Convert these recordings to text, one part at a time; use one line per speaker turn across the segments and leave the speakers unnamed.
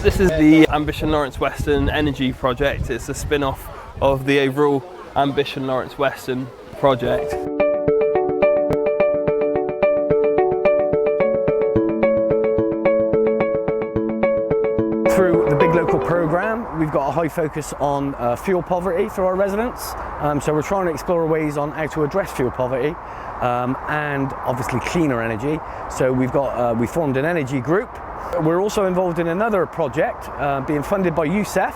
This is the Ambition Lawrence Weston Energy Project. It's a spin-off of the overall Ambition Lawrence Weston project.
Through the Big Local programme, we've got a high focus on fuel poverty for our residents. So we're trying to explore ways on how to address fuel poverty and obviously cleaner energy. So we formed an energy group. We're also involved in another project being funded by USEF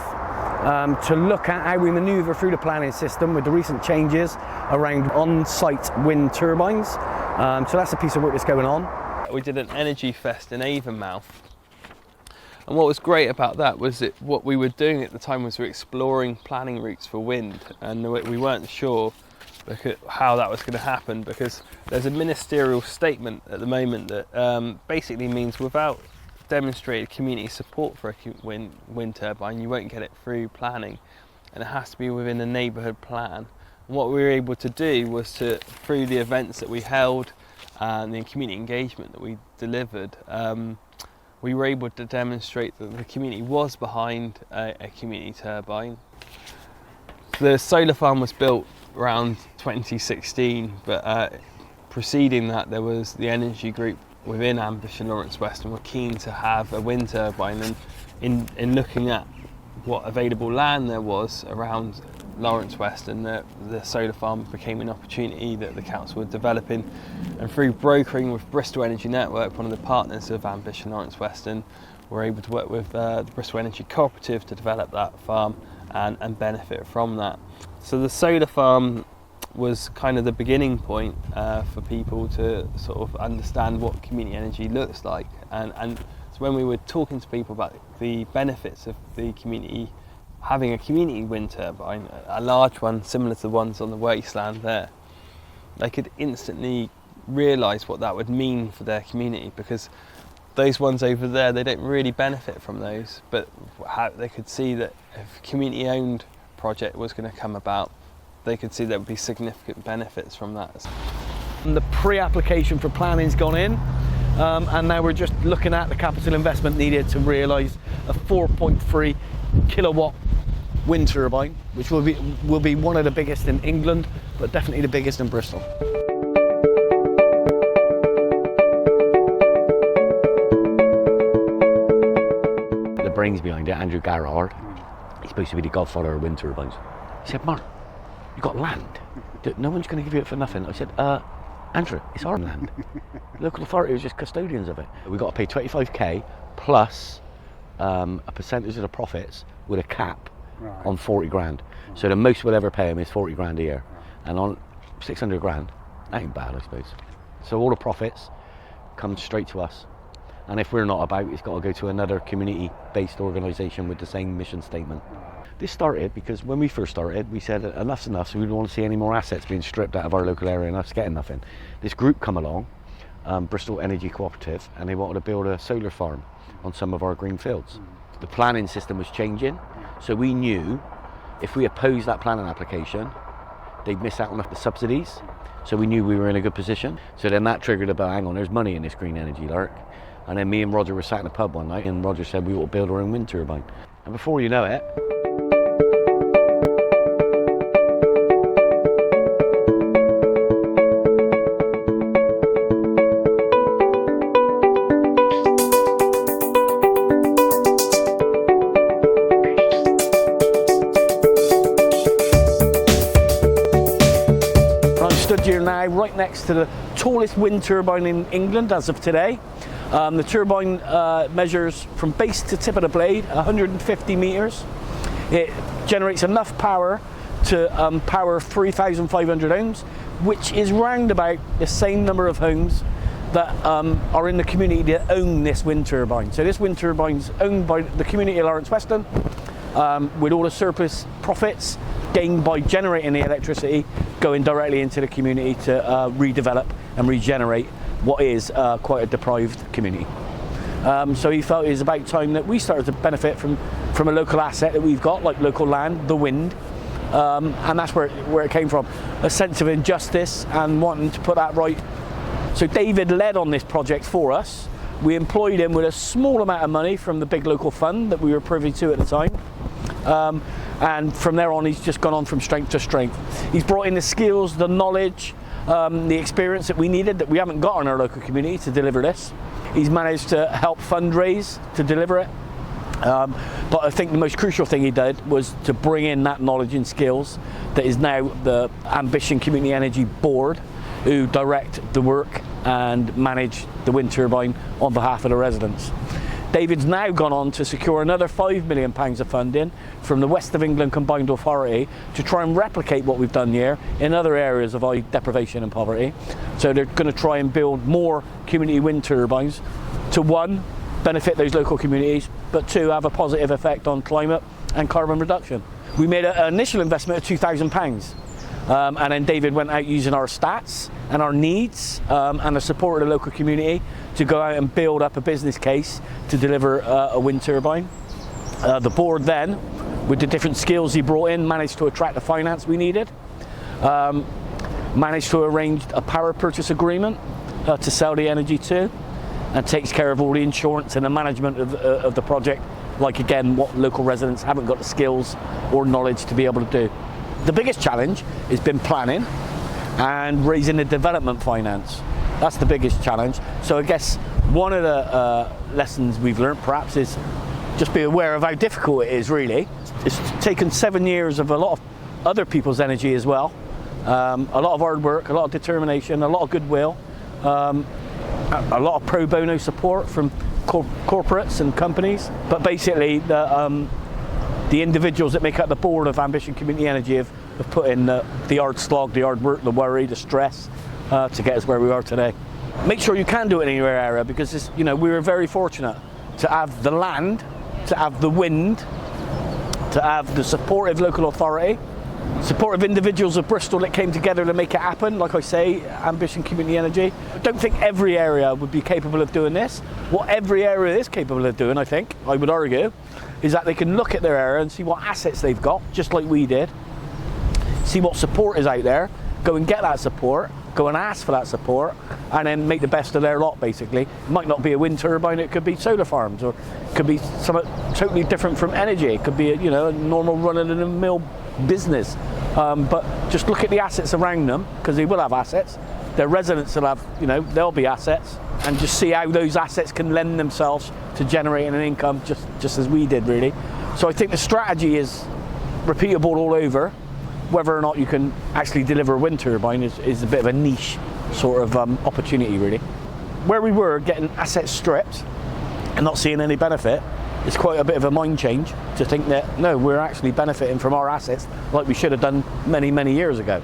to look at how we manoeuvre through the planning system with the recent changes around on-site wind turbines. So that's a piece of work that's going on.
We did an energy fest in Avonmouth. And what was great about that was that what we were doing at the time was we were exploring planning routes for wind, and we weren't sure how that was going to happen, because there's a ministerial statement at the moment that basically means without demonstrated community support for a wind turbine, you won't get it through planning, and it has to be within a neighbourhood plan. And what we were able to do was through the events that we held and the community engagement that we delivered, we were able to demonstrate that the community was behind a community turbine. The solar farm was built around 2016, but preceding that there was the energy group within Ambition Lawrence Weston were keen to have a wind turbine, and in looking at what available land there was around Lawrence Weston, the solar farm became an opportunity that the council were developing, and through brokering with Bristol Energy Network, one of the partners of Ambition Lawrence Weston, we're able to work with the Bristol Energy Cooperative to develop that farm and benefit from that. So the solar farm was kind of the beginning point for people to sort of understand what community energy looks like, and so when we were talking to people about the benefits of the community having a community wind turbine, a large one similar to the ones on the wasteland there, they could instantly realise what that would mean for their community, because those ones over there, they don't really benefit from those, but they could see that if a community owned project was going to come about, they could see there would be significant benefits from that.
And the pre-application for planning's gone in, and now we're just looking at the capital investment needed to realise a 4.3 kilowatt wind turbine, which will be one of the biggest in England, but definitely the biggest in Bristol. The brains behind it, Andrew Garrard, he's supposed to be the godfather of wind turbines. He said, "Mark, you got land. No one's going to give you it for nothing." I said, "Andrew, it's our land." Local authority was just custodians of it. We got to pay 25k plus a percentage of the profits with a cap on 40 grand. So the most we'll ever pay him is 40 grand a year. And on 600 grand, that ain't bad, I suppose. So all the profits come straight to us. And if we're not about, it's got to go to another community-based organisation with the same mission statement. This started because when we first started, we said enough's enough, so we don't want to see any more assets being stripped out of our local area and us getting nothing. This group come along, Bristol Energy Cooperative, and they wanted to build a solar farm on some of our green fields. The planning system was changing, so we knew if we opposed that planning application, they'd miss out on the subsidies. So we knew we were in a good position. So then that triggered about, hang on, there's money in this green energy lark. And then me and Roger were sat in a pub one night, and Roger said we ought to build our own wind turbine. And before you know it, here now right next to the tallest wind turbine in England as of today. The turbine measures from base to tip of the blade 150 metres. It generates enough power to power 3,500 homes, which is round about the same number of homes that are in the community that own this wind turbine. So this wind turbine's owned by the community of Lawrence Weston, with all the surplus profits
gained by generating the electricity going directly into the community to redevelop and regenerate what is quite a deprived community. So he felt it was about time that we started to benefit from a local asset that we've got, like local land, the wind, and that's where it came from, a sense of injustice and wanting to put that right. So David led on this project for us. We employed him with a small amount of money from the Big Local fund that we were privy to at the time. And from there on, he's just gone on from strength to strength. He's brought in the skills, the knowledge, the experience that we needed that we haven't got in our local community to deliver this. He's managed to help fundraise to deliver it. But I think the most crucial thing he did was to bring in that knowledge and skills that is now the Ambition Community Energy Board, who direct the work and manage the wind turbine on behalf of the residents. David's now gone on to secure another £5 million of funding from the West of England Combined Authority to try and replicate what we've done here in other areas of deprivation and poverty. So they're going to try and build more community wind turbines to, one, benefit those local communities, but two, have a positive effect on climate and carbon reduction. We made an initial investment of £2,000. And then David went out using our stats and our needs and the support of the local community to go out and build up a business case to deliver a wind turbine. The board then, with the different skills he brought in, managed to attract the finance we needed, managed to arrange a power purchase agreement to sell the energy to, and takes care of all the insurance and the management of the project, like again what local residents haven't got the skills or knowledge to be able to do. The biggest challenge has been planning and raising the development finance. That's the biggest challenge. So I guess one of the lessons we've learned perhaps is just be aware of how difficult it is really. It's taken 7 years of a lot of other people's energy as well. A lot of hard work, a lot of determination, a lot of goodwill, a lot of pro bono support from corporates and companies. But basically the individuals that make up the board of Ambition Community Energy have put in the hard slog, the hard work, the worry, the stress to get us where we are today. Make sure you can do it in your area because we were very fortunate to have the land, to have the wind, to have the supportive local authority, supportive individuals of Bristol that came together to make it happen. Like I say, Ambition Community Energy. I don't think every area would be capable of doing this. What every area is capable of doing, I would argue, is that they can look at their area and see what assets they've got, just like we did, see what support is out there, go and get that support, go and ask for that support, and then make the best of their lot, basically. It might not be a wind turbine, it could be solar farms, or it could be something totally different from energy. It could be a normal run-of-the-mill business. But just look at the assets around them, because they will have assets. Their residents will have, there'll be assets, and just see how those assets can lend themselves to generating an income just as we did, really. So I think the strategy is repeatable all over. Whether or not you can actually deliver a wind turbine is a bit of a niche sort of opportunity, really. Where we were getting assets stripped and not seeing any benefit, it's quite a bit of a mind change to think that, no, we're actually benefiting from our assets like we should have done many, many years ago.